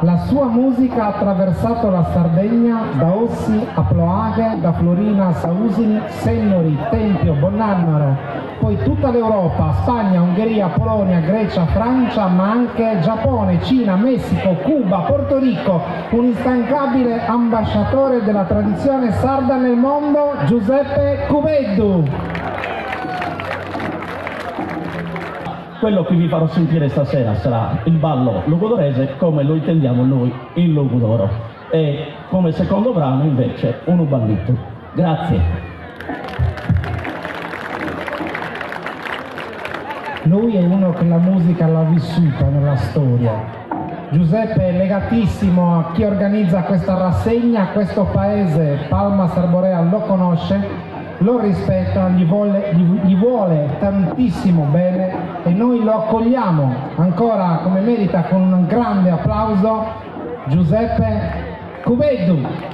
La sua musica ha attraversato la Sardegna, da Ossi a Ploaghe, da Florina a Sausini, Sennori, Tempio, Bonnannaro, poi tutta l'Europa, Spagna, Ungheria, Polonia, Grecia, Francia, ma anche Giappone, Cina, Messico, Cuba, Porto Rico, un instancabile ambasciatore della tradizione sarda nel mondo, Giuseppe Cubeddu. Quello che vi farò sentire stasera sarà il ballo logudorese come lo intendiamo noi in Logudoro, e come secondo brano invece un uballito. Grazie. Lui è uno che la musica l'ha vissuta nella storia. Giuseppe è legatissimo a chi organizza questa rassegna, questo paese, Palmas Arborea, lo conosce, lo rispetta, gli vuole tantissimo bene e noi lo accogliamo ancora come merita con un grande applauso, Giuseppe Cubeddu.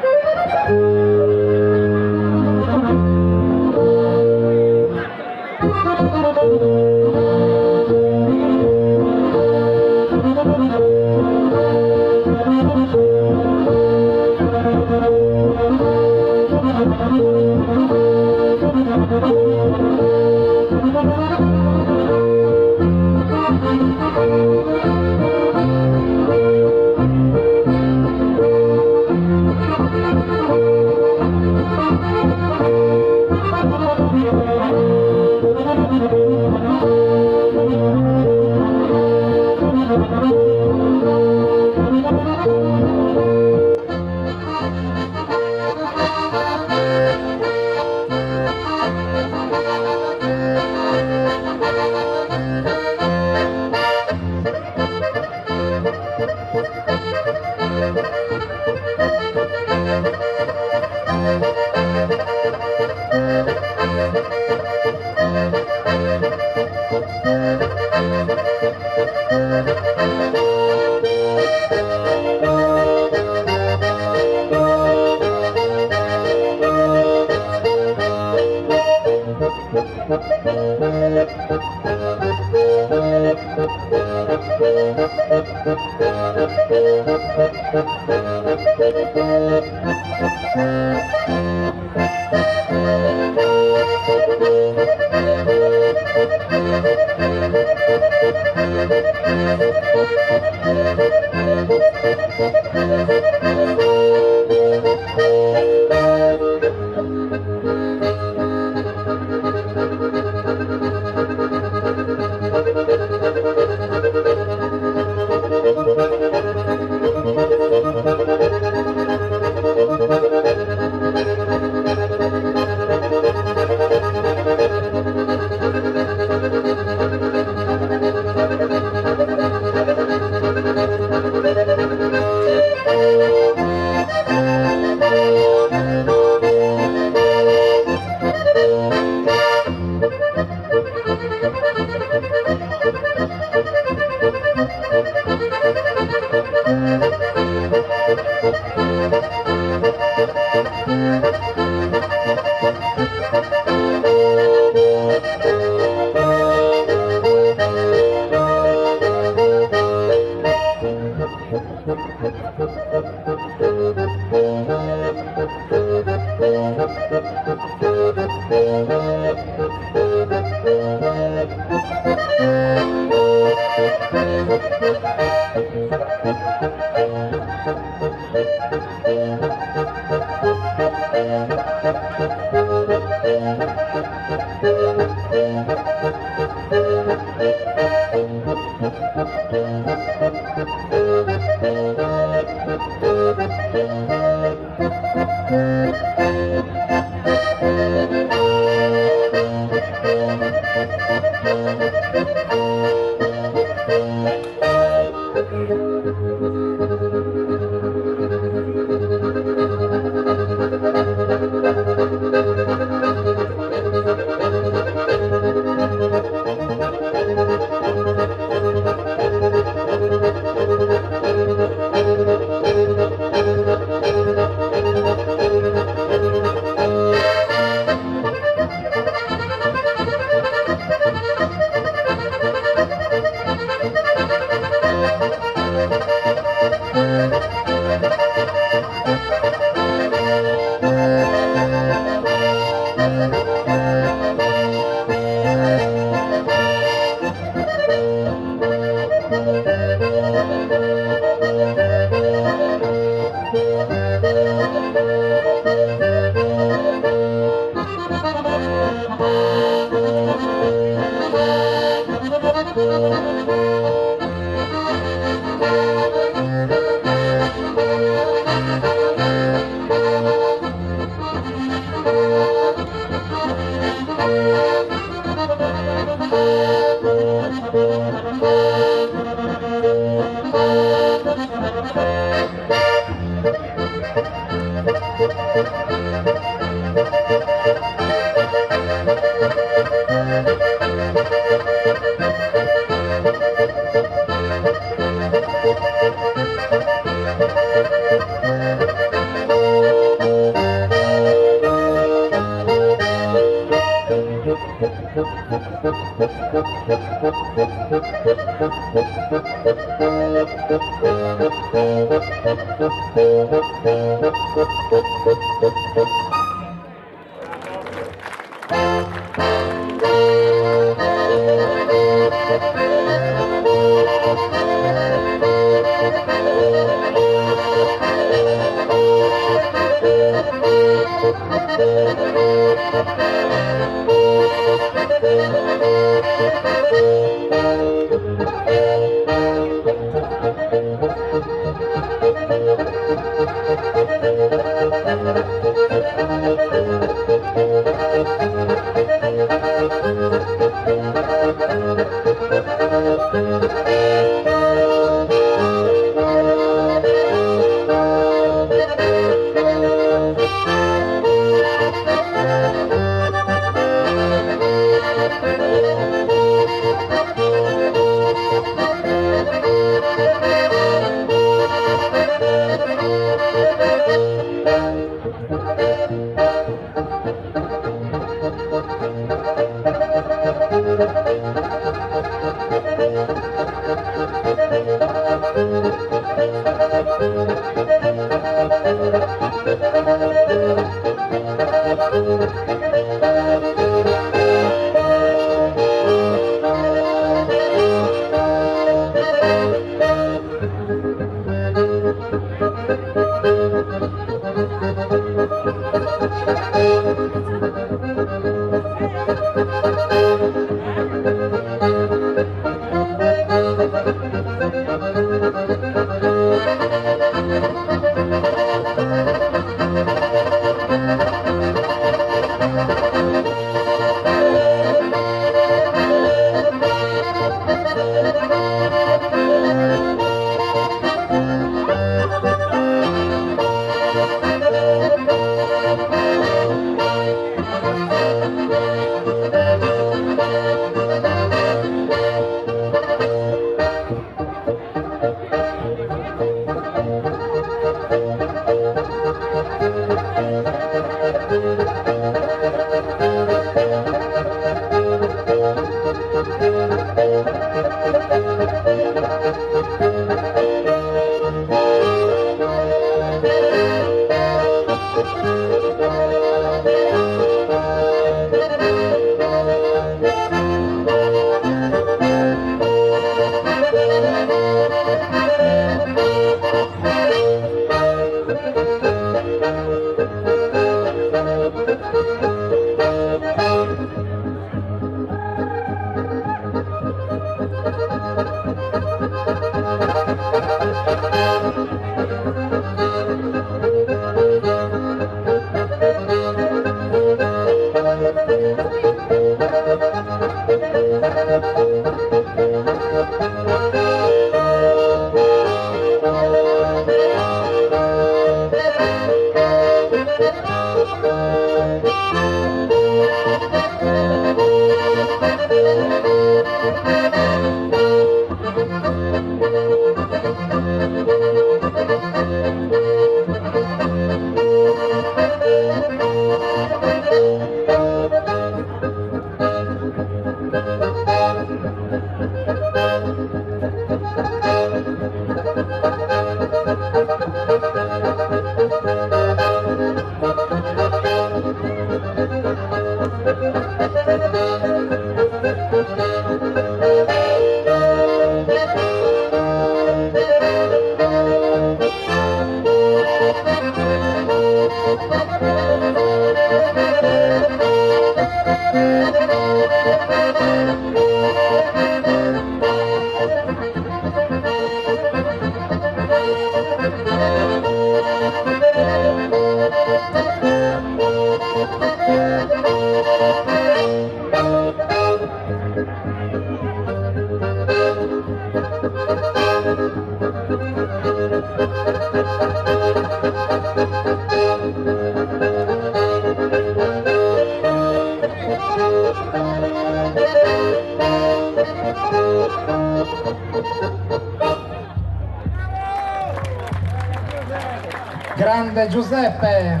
Grande Giuseppe!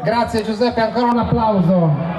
Grazie Giuseppe, ancora un applauso.